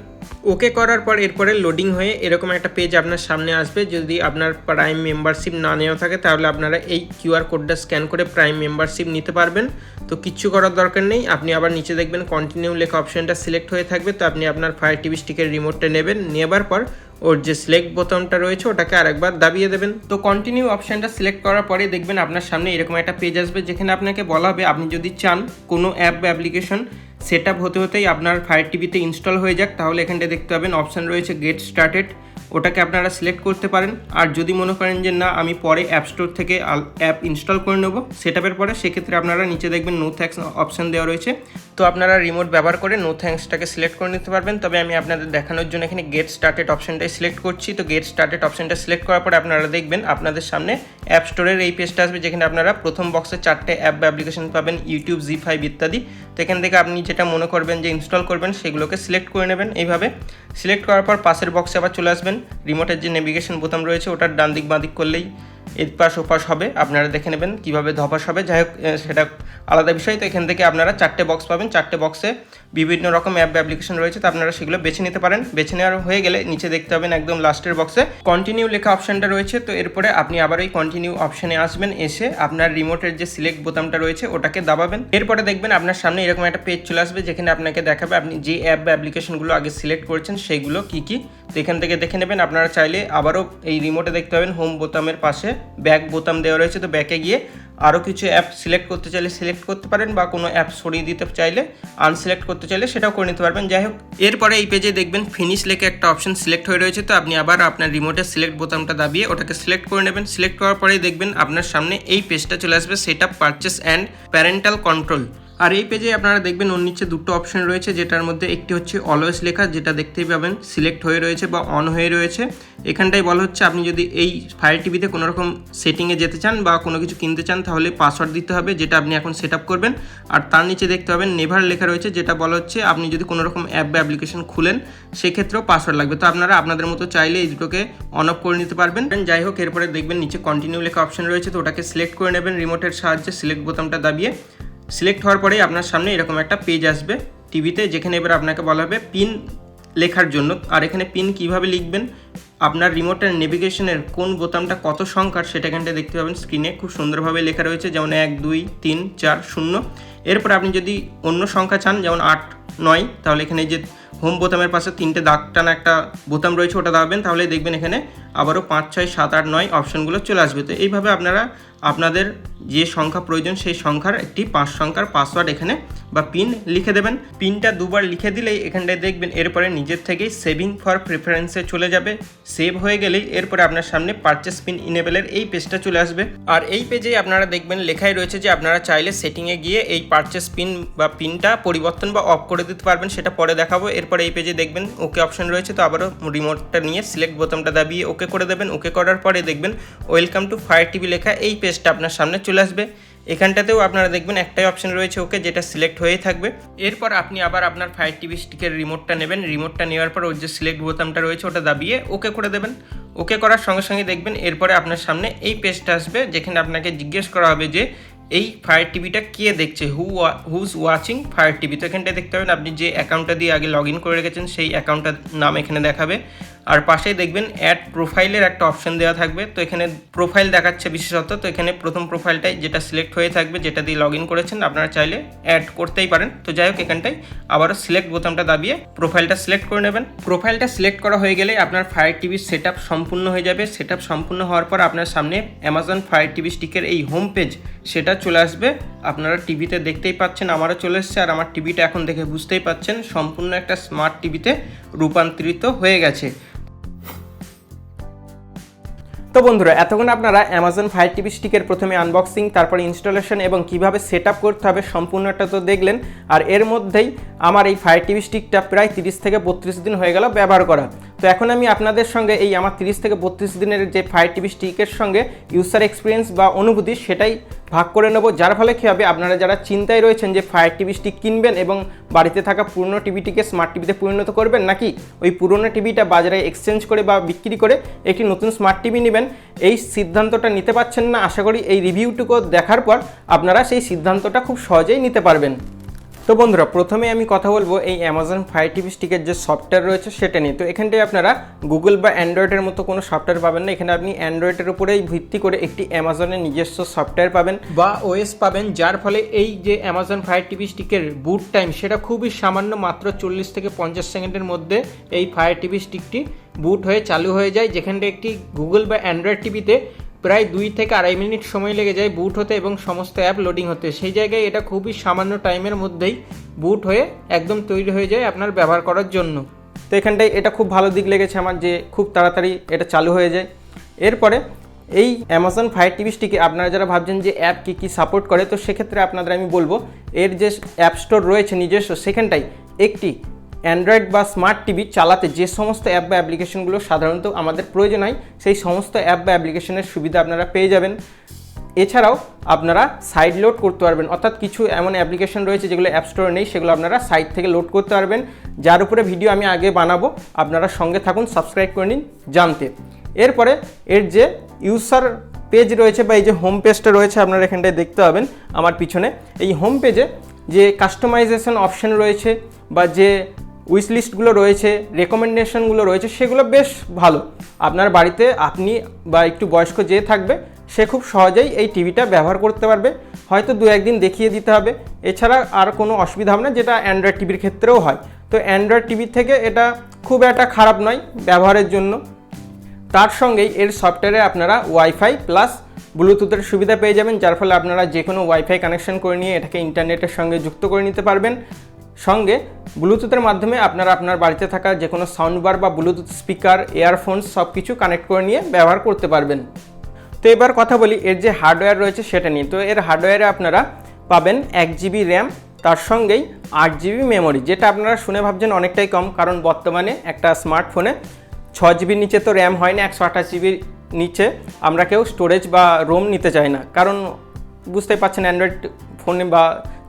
S1: ওকে করার পর এরপরে লোডিং হয়ে এরকম একটা পেজ আপনার সামনে আসবে। যদি আপনার প্রাইম মেম্বারশিপ না নেওয়া থাকে তাহলে আপনারা এই কিউআর কোডটা স্ক্যান করে প্রাইম মেম্বারশিপ নিতে পারবেন। তো কিচ্ছু করার দরকার নেই, আপনি আবার নিচে দেখবেন কন্টিনিউ লেখা অপশনটা সিলেক্ট হয়ে থাকবে। তো আপনি আপনার ফায়ার টিভি স্টিকের রিমোটটা নেবেন, নেবার পর ওর যে সিলেক্ট বোতামটা রয়েছে ওটাকে আরেকবার দাবিয়ে দেবেন। তো কন্টিনিউ অপশনটা সিলেক্ট করার পরে দেখবেন আপনার সামনে এরকম একটা পেজ আসবে, যেখানে আপনাকে বলা হবে আপনি যদি চান কোনো অ্যাপ বা অ্যাপ্লিকেশন সেট আপ হতে হতেই আপনার ফায়ার টিভিতে ইনস্টল হয়ে যাক, তাহলে এখানটা দেখতে পাবেন অপশান রয়েছে গেট স্টার্টেড, ওটাকে আপনারা সিলেক্ট করতে পারেন। আর যদি মনে করেন যে না আমি পরে অ্যাপ স্টোর থেকে অ্যাপ ইনস্টল করে নেব সেট আপের পরে, সেক্ষেত্রে আপনারা নিচে দেখবেন নো থ্যাঙ্কস অপশান দেওয়া রয়েছে, তো আপনারা রিমোট ব্যবহার করে নো থ্যাঙ্কসটাকে সিলেক্ট করে নিতে পারবেন। তবে আমি আপনাদের দেখানোর জন্য এখানে গেট স্টার্টেড অপশনটাই সিলেক্ট করছি। তো গেট স্টার্টেড অপশনটা সিলেক্ট করার পরে আপনারা দেখবেন আপনাদের সামনে অ্যাপ স্টোরের এই পেজটা আসবে, যেখানে আপনারা প্রথম বক্সে 4টে অ্যাপ বা অ্যাপ্লিকেশন পাবেন, ইউটিউব, জি5 ইত্যাদি। তো এখান থেকে আপনি যেটা মনে করবেন যে ইনস্টল করবেন সেগুলোকে সিলেক্ট করে নেবেন। এইভাবে সিলেক্ট করার পর পাশের বক্সে আবার চলে আসবেন। রিমোটের যে নেভিগেশন বোতাম রয়েছে ওটার ডান দিক বাঁ দিক করলেই এপাশ ওপাশ হবে, আপনারা দেখে নেবেন কীভাবে ধপাস হবে। যাই হোক, সেটা আলাদা বিষয়। তো এখান থেকে আপনারা 4টে বক্স পাবেন, 4টে বক্সে বিভিন্ন রকম অ্যাপ বা অ্যাপ্লিকেশন রয়েছে। তো আপনারা সেগুলো বেছে নিতে পারেন। বেছে নেওয়ার হয়ে গেলে নিচে দেখতে পাবেন একদম লাস্টের বক্সে কন্টিনিউ লেখা অপশানটা রয়েছে। তো এরপরে আপনি আবার ওই কন্টিনিউ অপশানে আসবেন, এসে আপনার রিমোটের যে সিলেক্ট বোতামটা রয়েছে ওটাকে দাবাবেন। এরপরে দেখবেন আপনার সামনে এরকম একটা পেজ চলে আসবে, যেখানে আপনাকে দেখাবে আপনি যে অ্যাপ বা অ্যাপ্লিকেশনগুলো আগে সিলেক্ট করেছেন সেইগুলো কী কী। তো এখান থেকে দেখে নেবেন। আপনারা চাইলে আবারও এই রিমোটে দেখতে পাবেন হোম বোতামের পাশে ব্যাক বোতাম দেওয়া রয়েছে। তো ব্যাকে গিয়ে আরও কিছু অ্যাপ সিলেক্ট করতে চাইলে সিলেক্ট করতে পারেন, বা কোনো অ্যাপ সরিয়ে দিতে চাইলে আনসিলেক্ট করতে চাইলে সেটাও করে নিতে পারবেন। যাই হোক, এরপরে এই পেজে দেখবেন ফিনিশ লেখে একটা অপশন সিলেক্ট হয়ে রয়েছে। তো আপনি আবার আপনার রিমোটের সিলেক্ট বোতামটা দাবিয়ে ওটাকে সিলেক্ট করে নেবেন। সিলেক্ট করার পরেই দেখবেন আপনার সামনে এই পেজটা চলে আসবে, set up, purchase and parental control. আর এই পেজে আপনারা দেখবেন ওর নিচে দুটো অপশন রয়েছে, যেটার মধ্যে একটি হচ্ছে অলওয়েজ লেখা, যেটা দেখতেই পাবেন সিলেক্ট হয়ে রয়েছে বা অন হয়ে রয়েছে। এখানটাই বলা হচ্ছে আপনি যদি এই ফায়ার টিভিতে কোনো রকম সেটিংয়ে যেতে চান বা কোনো কিছু কিনতে চান তাহলে পাসওয়ার্ড দিতে হবে, যেটা আপনি এখন সেট আপ করবেন। আর তার নিচে দেখতে পাবেন নেভার লেখা রয়েছে, যেটা বলা হচ্ছে আপনি যদি কোনো রকম অ্যাপ বা অ্যাপ্লিকেশন খুলেন সেক্ষেত্রেও পাসওয়ার্ড লাগবে। তো আপনারা আপনাদের মতো চাইলে এই দুটোকে অন অফ করে নিতে পারবেন। যাই হোক, এরপরে দেখবেন নিচে কন্টিনিউ লেখা অপশন রয়েছে। তো ওটাকে সিলেক্ট করে নেবেন রিমোটের সাহায্যে, সিলেক্ট বোতামটা দাবিয়ে। সিলেক্ট হওয়ার পরেই আপনার সামনে এরকম একটা পেজ আসবে টিভিতে, যেখানে এবার আপনাকে বলা হবে পিন লেখার জন্য। আর এখানে পিন কিভাবে লিখবেন, আপনার রিমোটের নেভিগেশনের কোন বোতামটা কত সংখ্যার সেটা এখানটা দেখতে পাবেন স্ক্রিনে খুব সুন্দরভাবে লেখা রয়েছে, যেমন 1 2 3 4 0। এরপর আপনি যদি অন্য সংখ্যা চান, যেমন 8 9, তাহলে এখানে যে হোম বোতামের পাশে 3টে দাগ টানা একটা বোতাম রয়েছে ওটা দাবাবেন, তাহলে দেখবেন এখানে আবারও 5 6 7 8 9 অপশানগুলো চলে আসবে। তো এইভাবে আপনারা আপনাদের যে সংখ্যা প্রয়োজন সেই সংখ্যার একটি 5 সংখ্যার পাসওয়ার্ড এখানে বা পিন লিখে দেবেন। পিনটা দুবার লিখে দিলেই এখানটায় দেখবেন এরপরে নিজের থেকেই সেভিং ফর প্রেফারেন্সে চলে যাবে। সেভ হয়ে গেলেই এরপরে আপনার সামনে পারচেস পিন ইনেবলের এই পেজটা চলে আসবে। আর এই পেজেই আপনারা দেখবেন লেখাই রয়েছে যে আপনারা চাইলে সেটিংয়ে গিয়ে এই পারচেস পিন বা পিনটা পরিবর্তন বা অফ করে দিতে পারবেন, সেটা পরে দেখাবো। এরপরে এই পেজে দেখবেন ওকে অপশন রয়েছে। তো আবারও রিমোটটা নিয়ে সিলেক্ট বোতামটা দাবিয়ে ওকে করে দেবেন। ওকে করার পরে দেখবেন ওয়েলকাম টু ফায়ার টিভি লেখা এই পেজটা আপনার সামনে চলে আসবে। এখানটাতেও আপনারা দেখবেন একটাই অপশন রয়েছে ওকে, যেটা সিলেক্ট হয়েই থাকবে। এরপর আপনি আবার আপনার ফায়ার টিভি স্টিকের রিমোটটা নেবেন। রিমোটটা নেওয়ার পর ওর যে সিলেক্ট বোতামটা রয়েছে ওটা দাবিয়ে ওকে করে দেবেন। ওকে করার সঙ্গে সঙ্গে দেখবেন এরপরে আপনার সামনে এই পেজটা আসবে, যেখানে আপনাকে জিজ্ঞেস করা হবে যে এই ফায়ার টিভিটা কে দেখছে, হুজ ওয়াচিং ফায়ার টিভি। তো এখানটায় দেখতে পাবেন আপনি যে অ্যাকাউন্টটা দিয়ে আগে লগ ইন করে রেখেছেন সেই অ্যাকাউন্টটার নাম এখানে দেখাবে। আর পাশেই দেখবেন অ্যাড প্রোফাইলের একটা অপশন দেওয়া থাকবে। তো এখানে প্রোফাইল দেখাচ্ছে বিশেষত। তো এখানে প্রথম প্রোফাইলটাই যেটা সিলেক্ট হয়ে থাকবে, যেটা দিয়ে লগ ইন করেছেন, আপনারা চাইলে অ্যাড করতেই পারেন। তো যাই হোক, এখানটায় আবারও সিলেক্ট বোতামটা দাবিয়ে প্রোফাইলটা সিলেক্ট করে নেবেন। প্রোফাইলটা সিলেক্ট করা হয়ে গেলে আপনার ফায়ার টিভির সেট আপ সম্পূর্ণ হয়ে যাবে। সেট আপ সম্পূর্ণ হওয়ার পর আপনার সামনে অ্যামাজন ফায়ার টিভি স্টিকের এই হোম পেজ সেটা চলে আসবে। আপনারা টিভিতে দেখতেই পাচ্ছেন, আমারও চলে এসছে। আর আমার টিভিটা এখন দেখে বুঝতেই পাচ্ছেন সম্পূর্ণ একটা স্মার্ট টিভিতে রূপান্তরিত হয়ে গেছে। তো বন্ধুরা, এতক্ষণ আপনারা অ্যামাজন ফায়ার টিভি স্টিকের প্রথমে আনবক্সিং, তারপরে ইনস্টলেশন এবং কিভাবে সেট আপ করতে হবে সম্পূর্ণটা তো দেখলেন। আর এর মধ্যেই আমার এই ফায়ার টিভি স্টিকটা প্রায় 30 থেকে 32 দিন হয়ে গেল ব্যবহার করা। তো এখন আমি আপনাদের সঙ্গে এই আমার 30 থেকে 32 দিনের যে ফায়ার টিভি স্টিকের সঙ্গে ইউজার এক্সপিরিয়েন্স বা অনুভূতি সেটাই ভাগ করে নেব, যার ফলে কী হবে, আপনারা যারা চিন্তায় রয়েছেন যে ফায়ার টিভি স্টিক কিনবেন এবং বাড়িতে থাকা পুরনো টিভিটিকে স্মার্ট টিভিতে পরিণত করবেন, নাকি ওই পুরনো টিভিটা বাজারে এক্সচেঞ্জ করে বা বিক্রি করে একটি নতুন স্মার্ট টিভি নেবেন, এই সিদ্ধান্তটা নিতে পারছেন না। আশা করি এই রিভিউটুকু দেখার পর আপনারা সেই সিদ্ধান্তটা খুব সহজেই নিতে পারবেন। তো বন্ধুরা, প্রথমে আমি কথা বলবো এই অ্যামাজন ফায়ার টিভি স্টিকের যে সফটওয়্যার রয়েছে সেটা নিয়ে। তো এখানটায় আপনারা গুগল বা অ্যান্ড্রয়েডের মতো কোনো সফটওয়্যার পাবেন না। এখানে আপনি অ্যান্ড্রয়েডের উপরেই ভিত্তি করে একটি অ্যামাজনের নিজস্ব সফটওয়্যার পাবেন বা ওএস পাবেন, যার ফলে এই যে অ্যামাজন ফায়ার টিভি স্টিকের বুট টাইম সেটা খুবই সামান্য, মাত্র 40 থেকে 50 সেকেন্ডের মধ্যে এই ফায়ার টিভি স্টিকটি বুট হয়ে চালু হয়ে যায়। যেখানটা একটি গুগল বা অ্যান্ড্রয়েড টিভিতে প্রায় 2 থেকে 2.5 মিনিট সময় লেগে যায় বুট হতে এবং সমস্ত অ্যাপ লোডিং হতে। সেই জায়গায় এটা খুবই সামান্য টাইমের মধ্যেই বুট হয়ে একদম তৈরি হয়ে যায় আপনার ব্যবহার করার জন্য। তো এখানটায় এটা খুব ভালো দিক লেগেছে আমার, যে খুব তাড়াতাড়ি এটা চালু হয়ে যায়। এরপরে এই অ্যামাজন ফায়ার টিভি স্টিকে আপনারা যারা ভাবছেন যে অ্যাপ কী সাপোর্ট করে, তো সেক্ষেত্রে আপনাদের আমি বলবো এর যে অ্যাপ স্টোর রয়েছে নিজস্ব, সেখানটায় একটি অ্যান্ড্রয়েড বা স্মার্ট টিভি চালাতে যে সমস্ত অ্যাপ বা অ্যাপ্লিকেশনগুলো সাধারণত আমাদের প্রয়োজন হয়, সেই সমস্ত অ্যাপ বা অ্যাপ্লিকেশনের সুবিধা আপনারা পেয়ে যাবেন। এছাড়াও আপনারা সাইড লোড করতে পারবেন, অর্থাৎ কিছু এমন অ্যাপ্লিকেশন রয়েছে যেগুলো অ্যাপ স্টোরে নেই, সেগুলো আপনারা সাইট থেকে লোড করতে পারবেন, যার উপরে ভিডিও আমি আগে বানাবো। আপনারা সঙ্গে থাকুন, সাবস্ক্রাইব করে নিন জানতে। এরপরে এর যে ইউজার পেজ রয়েছে বা এই যে হোম পেজটা রয়েছে আপনারা এখানটায় দেখতে পাবেন আমার পিছনে, এই হোম পেজে যে কাস্টমাইজেশন অপশান রয়েছে বা যে উইশ লিস্টগুলো রয়েছে, রেকমেন্ডেশনগুলো রয়েছে, সেগুলো বেশ ভালো। আপনার বাড়িতে আপনি বা একটু বয়স্ক যে থাকবে সে খুব সহজেই এই টিভিটা ব্যবহার করতে পারবে, হয়তো 2-1 দিন দেখিয়ে দিতে হবে, এছাড়া আর কোনো অসুবিধা হবে না, যেটা অ্যান্ড্রয়েড টিভির ক্ষেত্রেও হয়। তো অ্যান্ড্রয়েড টিভির থেকে এটা খুব একটা খারাপ নয় ব্যবহারের জন্য। তার সঙ্গেই এর সফটওয়্যারে আপনারা ওয়াইফাই প্লাস ব্লুটুথের সুবিধা পেয়ে যাবেন, যার ফলে আপনারা যে কোনো ওয়াইফাই কানেকশন করে নিয়ে এটাকে ইন্টারনেটের সঙ্গে যুক্ত করে নিতে পারবেন। সঙ্গে ব্লুটুথের মাধ্যমে আপনারা আপনার বাড়িতে থাকা যে কোনো সাউন্ড বার বা ব্লুটুথ স্পিকার, ইয়ারফোনস সব কিছু কানেক্ট করে নিয়ে ব্যবহার করতে পারবেন। তো এবার কথা বলি এর যে হার্ডওয়্যার রয়েছে সেটা নিয়ে। তো এর হার্ডওয়্যারে আপনারা পাবেন 1 জিবি র্যাম, তার সঙ্গেই 8 জিবি মেমোরি, যেটা আপনারা শুনে ভাবছেন অনেকটাই কম, কারণ বর্তমানে একটা স্মার্টফোনে 6 জিবির নিচে তো র্যাম হয় না, 128 জিবির নিচে আমরা কেউ স্টোরেজ বা রোম নিতে চাই না, কারণ বুঝতেই পারছেন অ্যান্ড্রয়েড ফোনে বা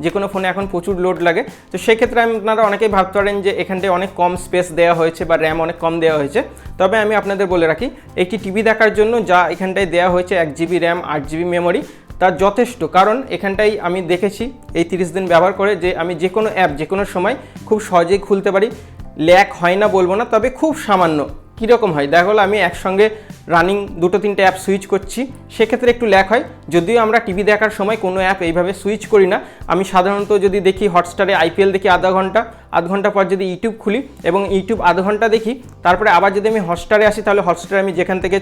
S1: যে কোনো ফোনে এখন প্রচুর লোড লাগে। তো সেক্ষেত্রে আপনারা অনেকেই ভাবতে পারেন যে এখানটায় অনেক কম স্পেস দেওয়া হয়েছে বা র্যাম অনেক কম দেওয়া হয়েছে। তবে আমি আপনাদের বলে রাখি, একটি টিভি দেখার জন্য যা এখানটায় দেওয়া হয়েছে 1 জিবি র্যাম 8 জিবি মেমোরি, তার যথেষ্ট। কারণ এখানটাই আমি দেখেছি এই 30 দিন ব্যবহার করে যে আমি যে কোনো অ্যাপ যে কোনো সময় খুব সহজেই খুলতে পারি। ল্যাগ হয় না বলবো না, তবে খুব সামান্য। কীরকম হয় দেখা হলো, আমি একসঙ্গে রানিং 2-3টে অ্যাপ সুইচ করছি, সেক্ষেত্রে একটু ল্যাগ হয়। যদিও আমরা টিভি দেখার সময় কোনো অ্যাপ এইভাবে সুইচ করি না। আমি সাধারণত যদি দেখি হটস্টারে আইপিএল দেখি আধ ঘন্টা পর যদি ইউটিউব খুলি এবং ইউটিউব আধ ঘন্টা দেখি, তারপরে আবার যদি আমি হটস্টারে আসি, তাহলে হটস্টারে আমি যেখান থেকে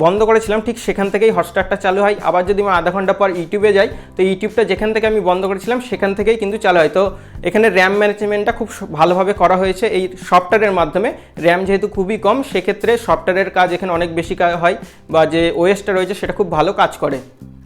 S1: বন্ধ করেছিলাম ঠিক সেখান থেকেই হটস্টারটা চালু হয়। আবার যদি আমি আধা ঘন্টা পর ইউটিউবে যাই, তো ইউটিউবটা যেখান থেকে আমি বন্ধ করেছিলাম সেখান থেকেই কিন্তু চালু হয়। তো এখানে র্যাম ম্যানেজমেন্টটা খুব ভালোভাবে করা হয়েছে এই সফটওয়্যারের মাধ্যমে। র্যাম যেহেতু খুবই কম, সেক্ষেত্রে সফটওয়্যারের কাজ এখানে অনেক বেশি হয়, বা যে ওএসটা রয়েছে সেটা খুব ভালো কাজ করে।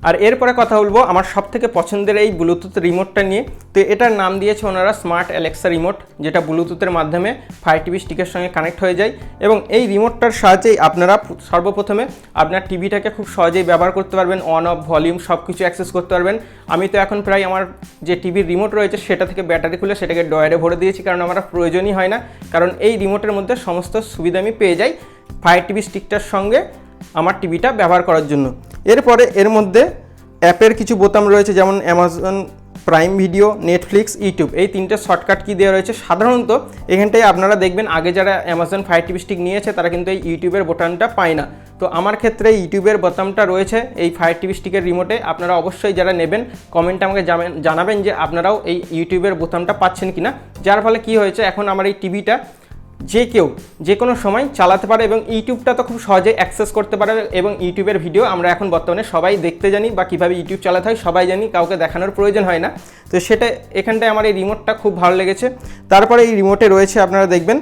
S1: আর এরপরে কথা বলবো আমার সবথেকে পছন্দের এই ব্লুটুথ রিমোটটা নিয়ে। তো এটার নাম দিয়েছে ওনারা স্মার্ট অ্যালেক্সা রিমোট, যেটা ব্লুটুথের মাধ্যমে ফায়ার টিভি স্টিকের সঙ্গে কানেক্ট হয়ে যায়। এবং এই রিমোটটার সাহায্যেই আপনারা সর্বপ্রথমে আপনার টিভিটাকে খুব সহজেই ব্যবহার করতে পারবেন, অন অফ ভলিউম সব কিছু অ্যাক্সেস করতে পারবেন। আমি তো এখন প্রায় আমার যে টিভির রিমোট রয়েছে সেটা থেকে ব্যাটারি খুলে সেটাকে ডয়ারে ভরে দিয়েছি, কারণ আমার প্রয়োজনই হয় না, কারণ এই রিমোটের মধ্যে সমস্ত সুবিধা আমি পেয়ে যাই ফায়ার টিভি স্টিকটার সঙ্গে আমার টিভিটা ব্যবহার করার জন্য। এরপরে এর মধ্যে অ্যাপের কিছু বোতাম রয়েছে, যেমন Amazon prime video, Netflix, YouTube, এই 3টে শর্টকাট কি দেওয়া রয়েছে। সাধারণত এখানটায় আপনারা দেখবেন আগে যারা অ্যামাজন ফায়ার টিভি স্টিক নিয়েছে তারা কিন্তু এই ইউটিউবের বোতামটা পায় না। তো আমার ক্ষেত্রে ইউটিউবের বোতামটা রয়েছে এই ফায়ার টিভি স্টিকের রিমোটে। আপনারা অবশ্যই যারা নেবেন কমেন্টে আমাকে জানাবেন যে আপনারাও এই ইউটিউবের বোতামটা পাচ্ছেন কিনা। যার ফলে কি হয়েছে, এখন আমার এই টিভিটা যে কেউ যে কোনো সময় চালাতে পারে এবং ইউটিউবটা তো খুব সহজে অ্যাক্সেস করতে পারে। এবং ইউটিউবের ভিডিও আমরা এখন বর্তমানে সবাই দেখতে জানি, বা কীভাবে ইউটিউব চালাতে হয় সবাই জানি, কাউকে দেখানোর প্রয়োজন হয় না। তো সেটা এখানটায় আমার এই রিমোটটা খুব ভালো লেগেছে। তারপরে এই রিমোটে রয়েছে আপনারা দেখবেন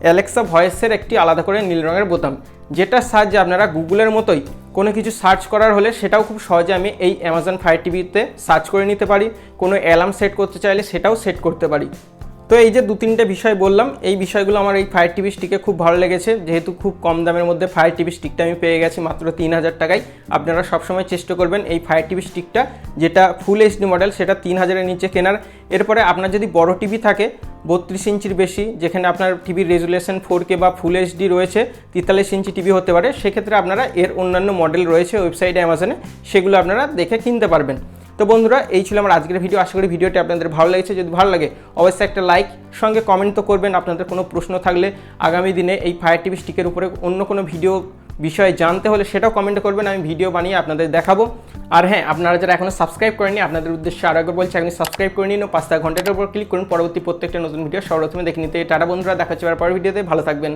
S1: অ্যালেক্সা ভয়েসের একটি আলাদা করে নীল রঙের বোতাম, যেটার সাহায্যে আপনারা গুগলের মতোই কোনো কিছু সার্চ করার হলে সেটাও খুব সহজে আমি এই অ্যামাজন ফায়ার টিভিতে সার্চ করে নিতে পারি। কোনো অ্যালার্ম সেট করতে চাইলে সেটাও সেট করতে পারি। তো এই যে 2-3টে বিষয় বললাম, এই বিষয়গুলো আমার এই ফায়ার টিভি স্টিকে খুব ভালো লেগেছে। যেহেতু খুব কম দামের মধ্যে ফায়ার টিভি স্টিকটা আমি পেয়ে গেছি মাত্র 3000 টাকায়। আপনারা সবসময় চেষ্টা করবেন এই ফায়ার টিভি স্টিকটা, যেটা ফুল এইচডি মডেল, সেটা 3000-এর নিচে কেনার। এরপরে আপনার যদি বড় টিভি থাকে 32 ইঞ্চির বেশি, যেখানে আপনার টিভির রেজুলেশন 4K বা ফুল এইচডি রয়েছে, 43 ইঞ্চি টিভি হতে পারে, সেক্ষেত্রে আপনারা এর অন্যান্য মডেল রয়েছে ওয়েবসাইটে অ্যামাজনে, সেগুলো আপনারা দেখে কিনতে পারবেন। তো বন্ধুরা, এই ছিল আমার আজকের ভিডিও। আশা করি ভিডিওটি আপনাদের ভালো লেগেছে। যদি ভালো লাগে অবশ্যই একটা লাইক, সঙ্গে কমেন্ট তো করবেন। আপনাদের কোনো প্রশ্ন থাকলে আগামী দিনে এই ফায়ার টিভি স্টিকের উপরে অন্য কোনো ভিডিও বিষয়ে জানতে হলে সেটাও কমেন্ট করবেন, আমি ভিডিও বানিয়ে আপনাদের দেখাবো। আর হ্যাঁ, আপনারা যারা এখনও সাবস্ক্রাইব করেননি আপনাদের উদ্দেশ্যে আরও একবার বলছি, আপনি সাবস্ক্রাইব করে নিন ও 5 ঘন্টার উপর ক্লিক করুন পরবর্তী প্রত্যেকটা নতুন ভিডিও সর্বপ্রথমে দেখে নিতে। টাটা বন্ধুরা, দেখা হচ্ছে পরের ভিডিওতে, ভালো থাকবেন।